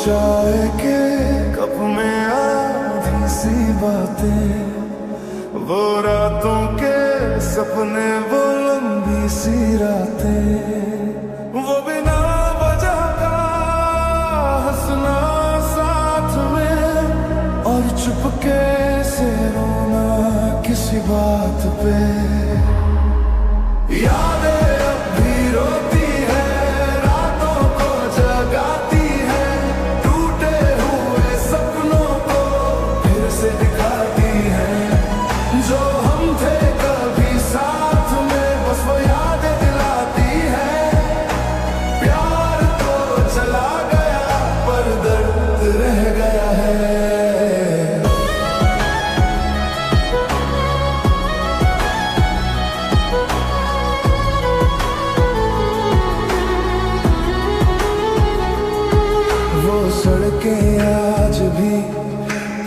चाय के कप में आधी सी बातें, वो रातों के सपने, वो लंबी सी रातें, वो बिना वजह का हंसना साथ में, और चुपके से रोना किसी बात पे। यादें अब भी रोती है, रातों को जगाती है, टूटे हुए सपनों को फिर से दिखाती है। जो हम थे कभी साथ में, बस वो यादें दिलाती है। प्यार तो चला गया पर दर्द रह गया है। वो सड़कें आज भी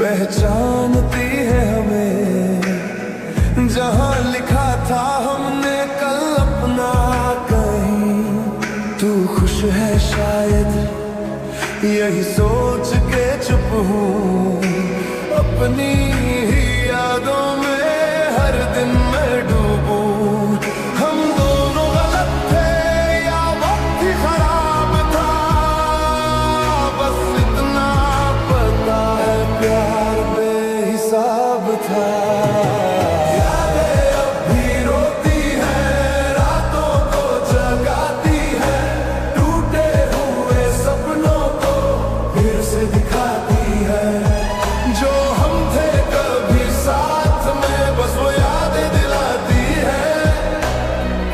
पहचानती है हमें, जहां लिखा था हमने कल अपना कहीं। तू खुश है शायद यही सोच के चुप हूँ, अपनी ही यादों में हर दिन मैं डूबूं। हम दोनों गलत थे या वक्त ही खराब था, बस इतना पता है प्यार बेहिसाब था। यादें अब भी रोती है, रातों को जगाती है, टूटे हुए सपनों को फिर से दिखाती है। जो हम थे कभी साथ में, बस वो यादें दिलाती है।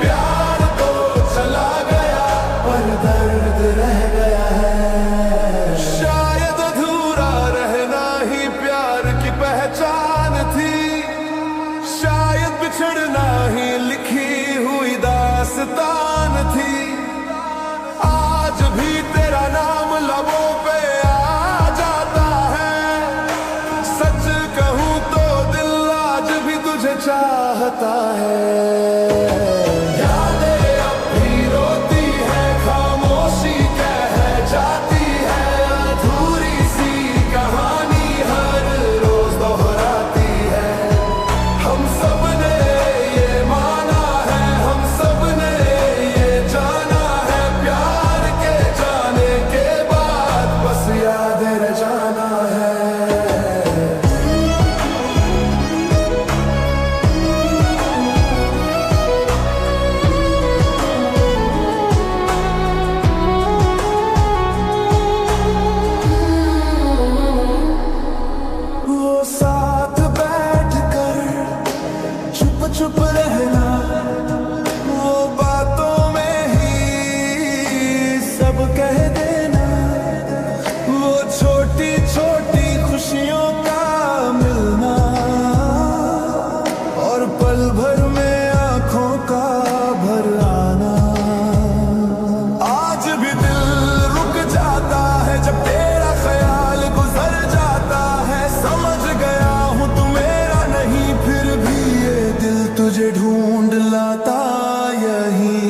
प्यार तो चला गया पर दर्द रह गया है। शायद अधूरा रहना ही प्यार की पहचान थी, शायद बिछड़ना ही लिखी हुई दास्तान थी। आज भी तेरा नाम लबों पे आ जाता है, सच कहूं तो दिल आज भी तुझे चाहता है। यादें अब भी रोती है, खामोशी कह जाती है, अधूरी सी कहानी हर रोज दोहराती है। हम सब ने ये माना है, हम सब ने ये जाना है, प्यार के जाने के बाद बस यादें रह जाना है। वो साथ बैठकर चुप चुप रहना, वो बातों में ही सब कह देना, वो छोटी छोटी खुशियों का मिलना, और पल भर में आंखों का भर आना। आज भी दिल रुक जाता है जब तेरा ख्याल गुजर जाता है। समझ गया हूँ तू मेरा नहीं, फिर भी ये दिल तुझे ढूंढ लाता यहीं।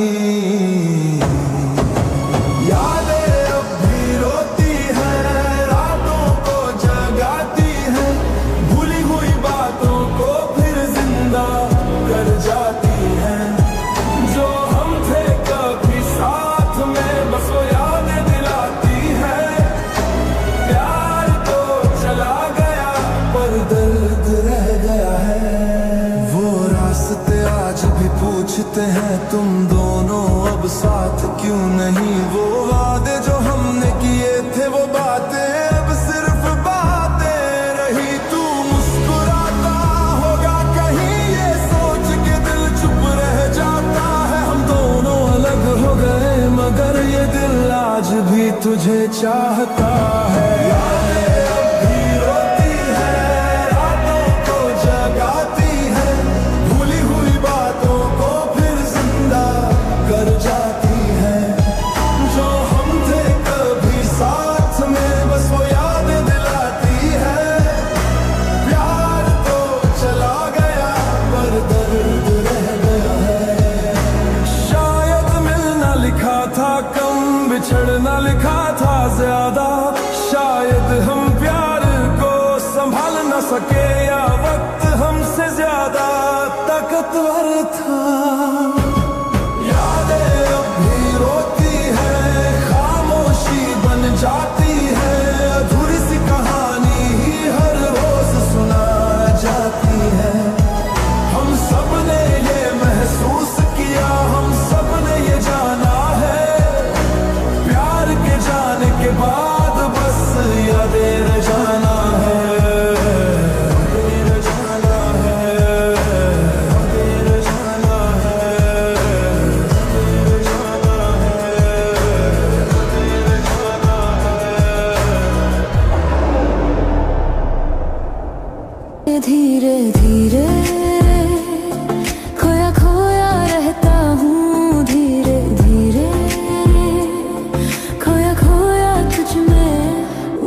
यादें अब भी रोती है, रातों को जगाती है, भूली हुई बातों को फिर जिंदा कर जाती है। जो हम थे कभी साथ में, बस वो यादें दिलाती है। प्यार तो चला गया पर दर्द रह गया है। वो रास्ते आज भी पूछते हैं तुम दोनों अब साथ क्यों नहीं। वो वादे जो हमने किए थे, वो बातें अब सिर्फ बातें रही। तू मुस्कुराता होगा कहीं ये सोच के दिल चुप रह जाता है। हम दोनों अलग हो गए मगर ये दिल आज भी तुझे चाहता है। यादें अब भी रोती है, रातों को जगाती है, भूली हुई बातों को फिर जिंदा कर जाती है। जो हम थे कभी साथ में, बस वो यादें दिलाती है। प्यार तो चला गया पर दर्द रह गया है। शायद मिलना लिखा था कम, बिछड़ना लिखा था ज्यादा। सके या वक्त हमसे ज्यादा ताकतवर था। यादें अब भी रोती है, खामोशी बन जाती है, अधूरी सी कहानी ही हर रोज सुना जाती है। हम सब ने ये महसूस किया, हम सब ने ये जाना है, प्यार के जाने के बाद बस यादें रह जाना है, यादें रह जाना है, यादें रह जाना है, यादें रह जाना है। धीरे धीरे खोया खोया रहता हूँ, धीरे धीरे खोया खोया तुझ में।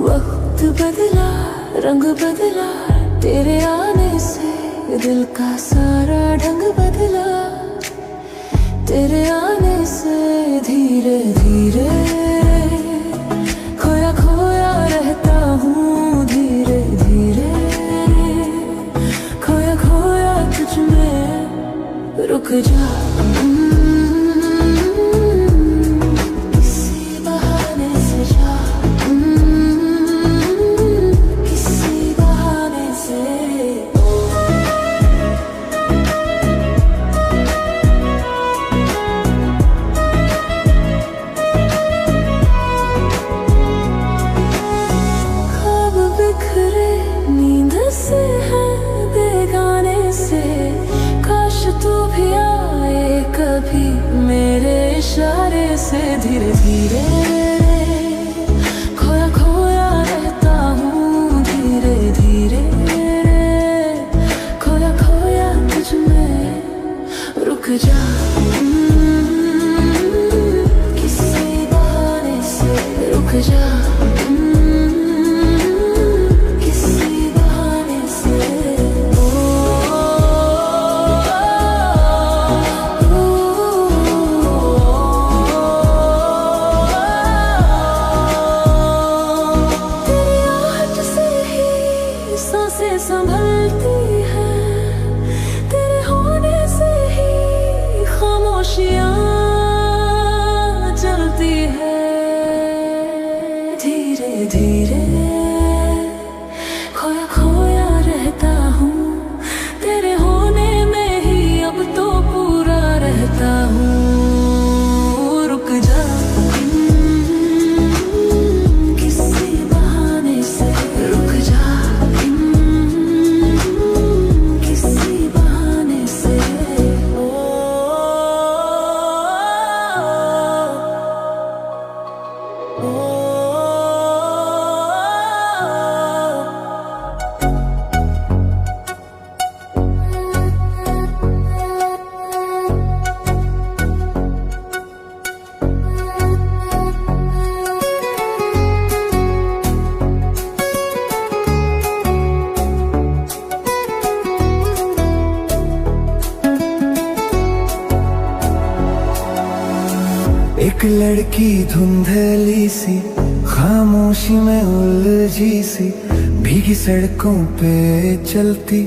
वक्त बदला, रंग बदला, तेरे आने से दिल का सारा ढंग बदला। तेरे आने से धीरे धीरे खोया खोया रहता हूँ, धीरे धीरे खोया खोया तुझ में। रुक जा किसी बहाने से जा, किसी बहाने से। ख्वाब बिखरे नींद से है बेगाने से, काश तू भी आए कभी मेरे इशारे से। धीरे धीरे खोया खोया रहता हूँ, धीरे धीरे खोया खोया तुझ में। रुक जा किसी बहाने से, रुक जा किसी बहाने से। तेरी आहट से ही सांसें संभलती हैं, तेरे होने से ही खामोशियाँ चलती है। धीरे धीरे खोया खोया रहता हूँ, तेरे होने में ही अब तो पूरा रहता हूँ। रुक जा किसी बहाने से, रुक जा किसी बहाने से। एक लड़की धुंधली सी, खामोशी में उलझी सी, भीगी सड़कों पे चलती,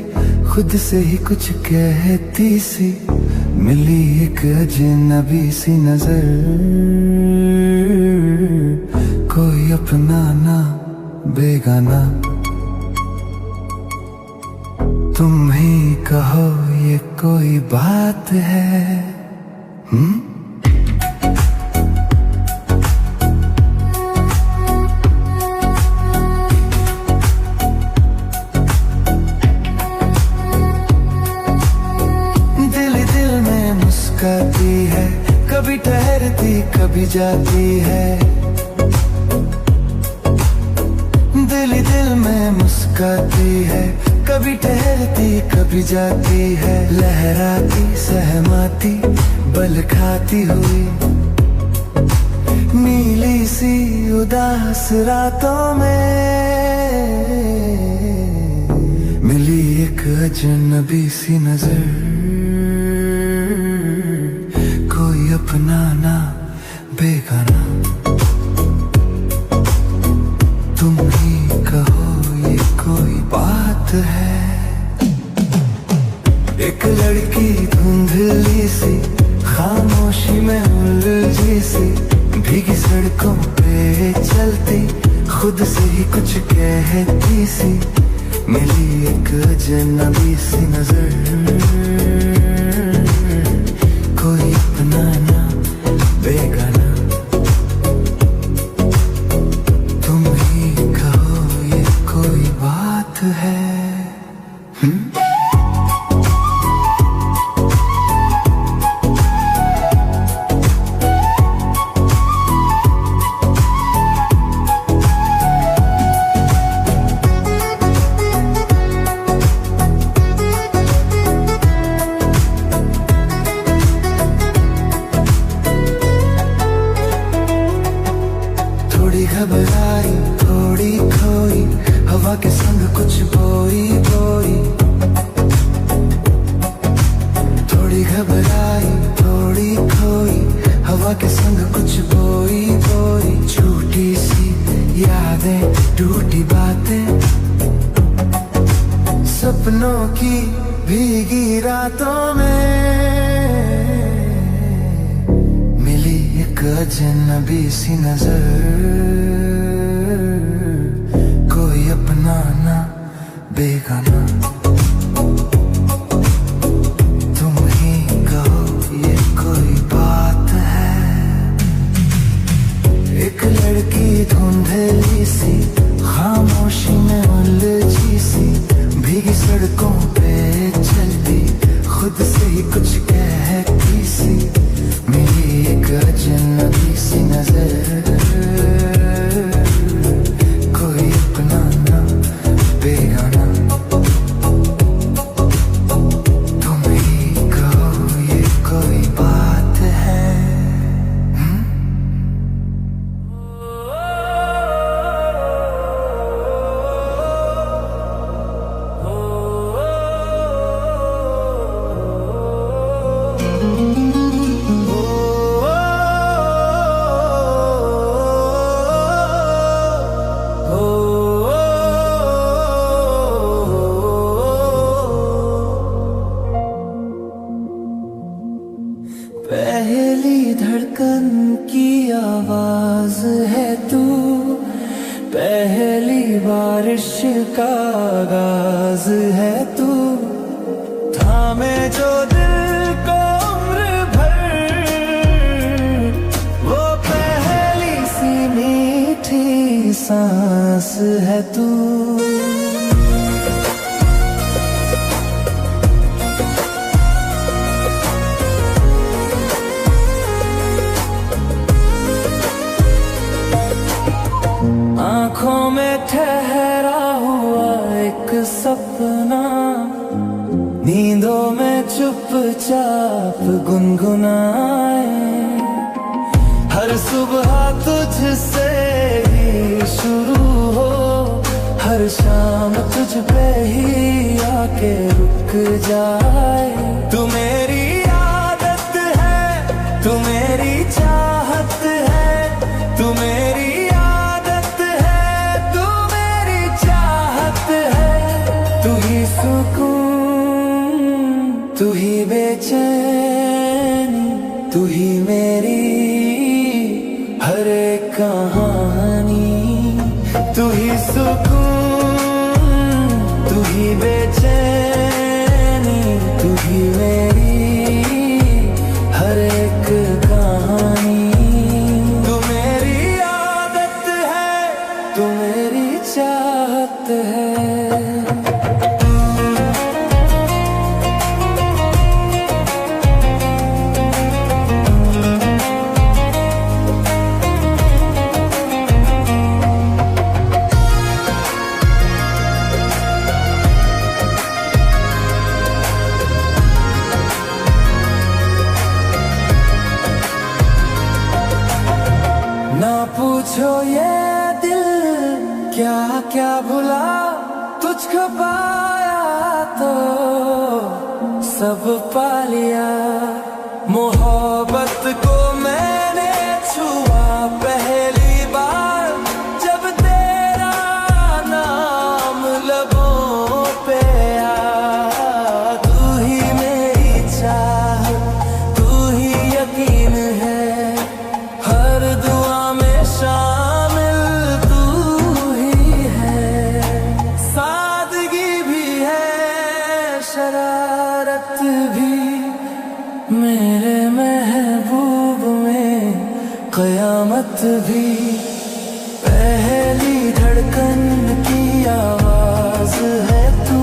खुद से ही कुछ कहती सी। मिली एक अजनबी सी नजर, कोई अपना ना बेगाना। तुम ही कहो ये कोई बात है? मुस्काती है, कभी ठहरती कभी जाती है। दिल ही दिल में मुस्काती है, कभी ठहरती कभी जाती है। लहराती सहमाती बल खाती हुई, नीली सी उदास रातों में मिली एक अजनबी सी नजर। कोई अपना ना बेगाना, तुम ही कहो ये कोई बात है? कहती सी मिली एक अजनबी सी नजर, कोई अपना ना बेगाना, तुम ही कहो ये कोई बात है। थोड़ी घबराई थोड़ी खोई हवा के संग कुछ बोई बोई, थोड़ी घबराई थोड़ी खोई हवा के संग कुछ बोई बोई, झूठी सी यादें टूटी बातें, सपनों की भीगी रातों में मिली एक अजनबी सी नजर, कोई अपना ना बेगाना, तुम ही कहो ये कोई बात है। एक लड़की धुंधली सी खामोशी में उलझी सी, भीगी सड़कों पे चलती खुद से ही कुछ कहती सी, मिली एक अजनबी सी नजर, कोई अपना ना बेगाना, तुम ही कहो ये कोई बात है। पहली धड़कन की आवाज है तू, पहली बारिश का आगाज है तू, थामे जो दिल को उम्र भर, वो पहली सी मीठी सांस है तू। आँखों में ठहरा हुआ एक सपना, नींदों में चुपचाप गुनगुनाए, हर सुबह तुझसे ही शुरू हो, हर शाम तुझ पे ही आके रुक जाए। तू मेरी आदत है, तू मेरी चाहत है, तू मेरी तू ही बेचैनी, तू ही मेरी हर एक कहानी, तू ही सुकून, तू ही बेचैनी, तू ही मेरी हर एक कहानी, तू मेरी आदत है, तू मेरी चाहत है। ना पूछो ये दिल क्या क्या भुला, तुझको पाया तो सब पा लिया। मोहब्बत को मैंने छुआ पहली बार, जब तेरा नाम लबों पे आया। तू ही मेरी चाह, तू ही यकीन है, हर दुआ में शामिल तू ही है। भी पहली धड़कन की आवाज है तू,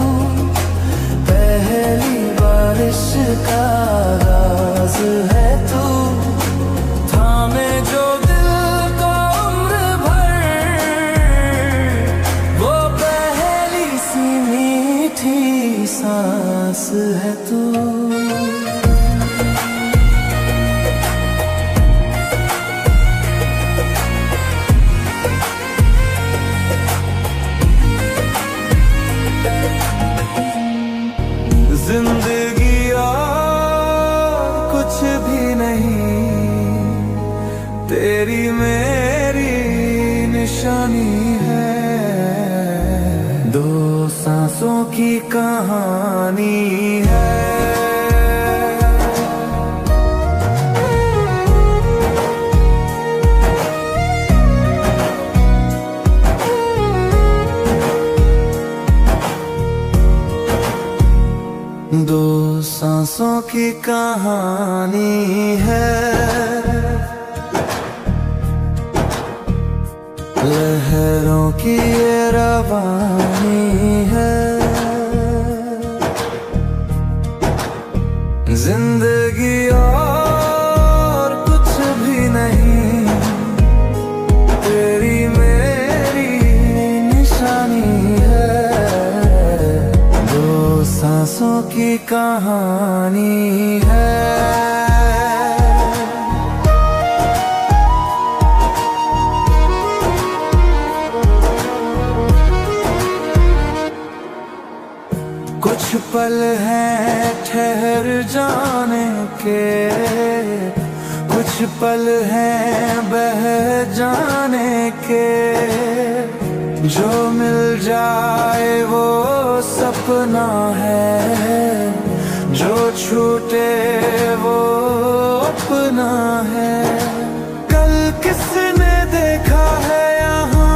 पहली बारिश का आगाज है तू, थामे जो दिल को उम्र भर, वो पहली सी मीठी सांस है तू। जिंदगी और कुछ भी नहीं, तेरी मेरी निशानी है, दो सांसों की कहानी है। दो सांसों की कहानी है, लहरों की ये रवानी है, जिंदगी और कुछ भी नहीं, तेरी मेरी निशानी है, दो सांसों की कहानी है। कुछ पल हैं ठहर जाने के, कुछ पल हैं बह जाने के, जो मिल जाए वो सपना है, जो छूटे वो अपना है। कल किसने देखा है यहाँ,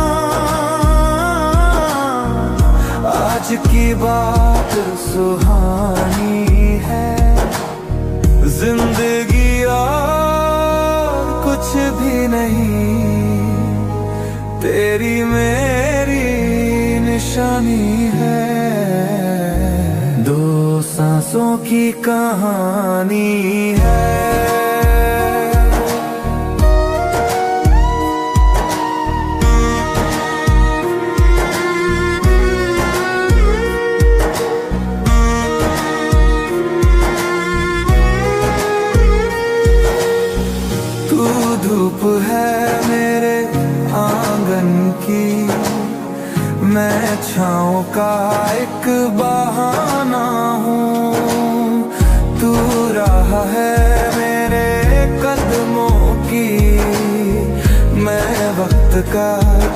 आज की बात सुहानी है, जिंदगी और कुछ भी नहीं, तेरी मेरी निशानी है, दो सांसों की कहानी है। धूप है मेरे आंगन की, मैं छाँव का एक बहाना हूँ, तू राह है मेरे कदमों की, मैं वक्त का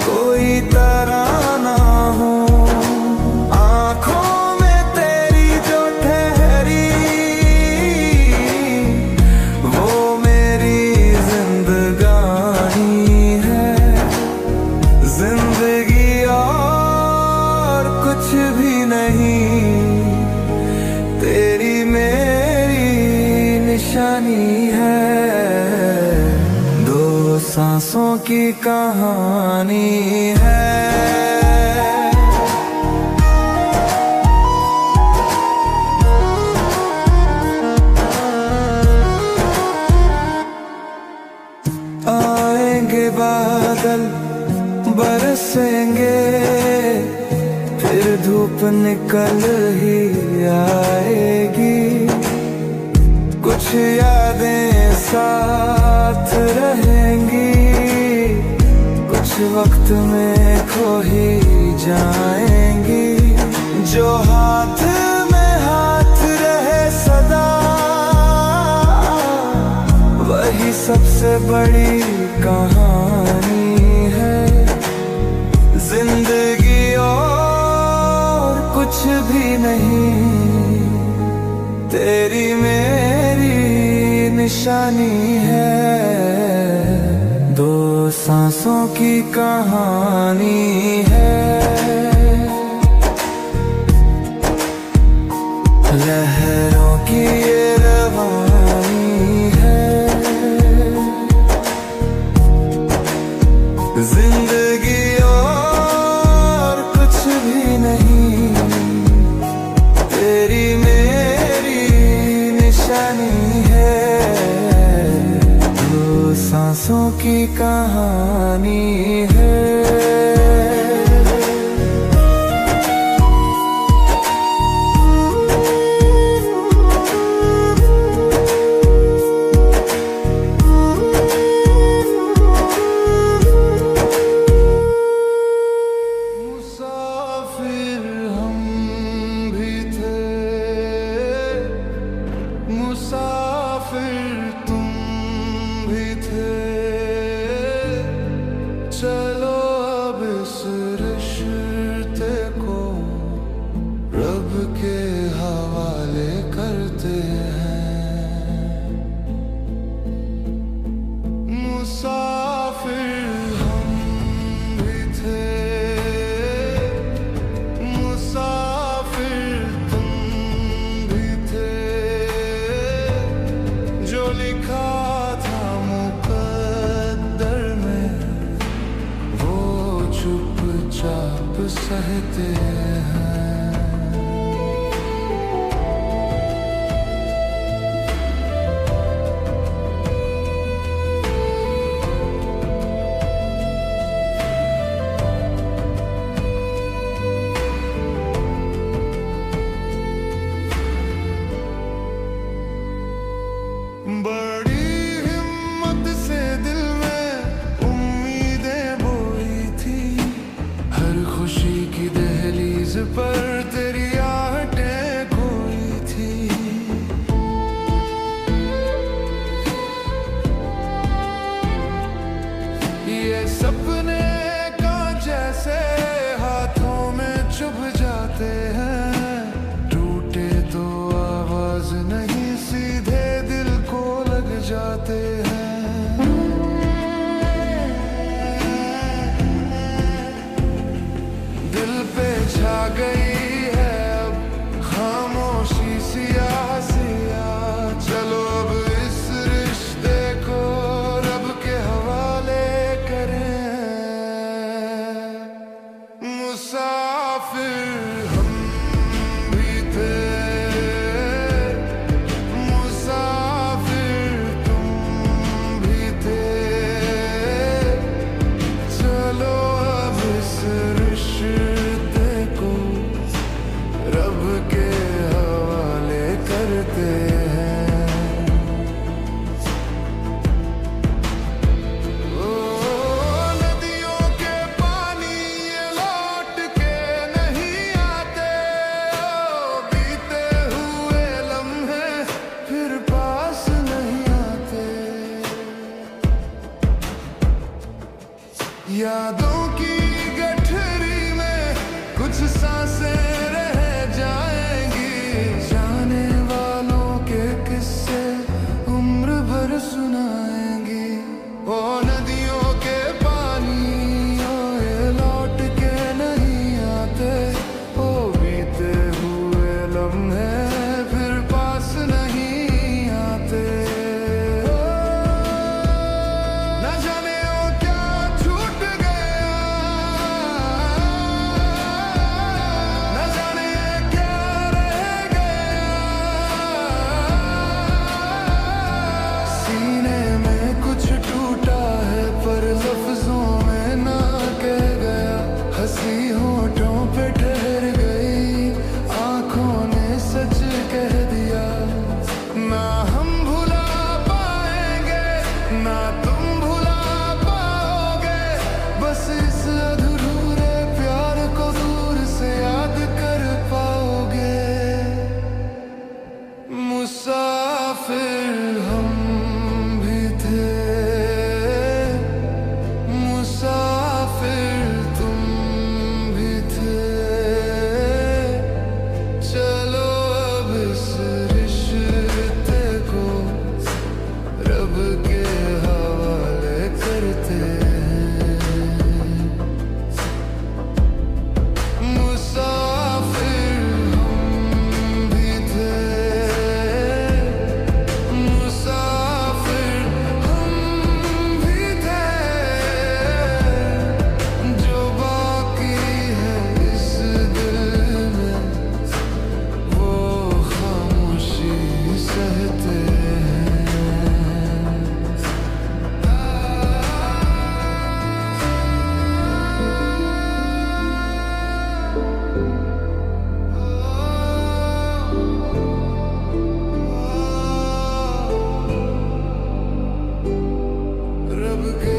कोई तराना हूँ, आँखों में तेरी जो ठहरी वो मेरी जिंदगानी है, जिंदगी और कुछ भी नहीं, तेरी मेरी निशानी है, दो सांसों की कहानी है। आएंगे बादल बरसेंगे, फिर धूप निकल ही आएगी, कुछ यादें साथ रहेंगी, कुछ वक्त में खो ही जाएंगी, जो हाथ में हाथ रहे सदा वही सबसे बड़ी कहानी है, जिंदगी और कुछ भी नहीं, तेरी मेरी निशानी है, दो सांसों की कहानी है। लहरों की ये रवानी है, जिंदगी और कुछ भी नहीं, तेरी मेरी निशानी है। दो सांसों की कहानी है। मुसाफिर तुम भी थे, चलो अब इस रिश्ते को रब के हवाले करते हैं। मुसाफिर हम भी थे, मुसाफिर तुम भी थे, जो लिखा था मुकद्दर में वो चुपचाप सहते हैं। बड़ी हिम्मत से दिल में उम्मीदें बोई थी, हर खुशी की दहलीज पर तेरी आहटें खोई थी। ये सपने कांच जैसे हाथों में चुभ जाते हैं, टूटे तो आवाज नहीं सीधे दिल को लग जाते हैं। दिल पे छा गई है अब खामोशी सिया, चलो अब इस रिश्ते को रब के हवाले करें। मुसाफिर हम भी थे, मुसाफिर तुम भी थे, चलो अब इस रिश्ते को रब के हवाले करते हैं। ओ नदियों के पानी ये लौट के नहीं आते, ओ बीते हुए लम्हे फिर पास नहीं आते। यादों की गठरी में कुछ सांसें रह जाएंगी, जाने वालों के किस्से उम्र भर सुनाएंगी। ओ नदियों के पानी ओ ये लौट के नहीं आते, ओ बीते हुए लम्हे फिर पास नहीं आते। न जाने ओ क्या छूट गया, न लब के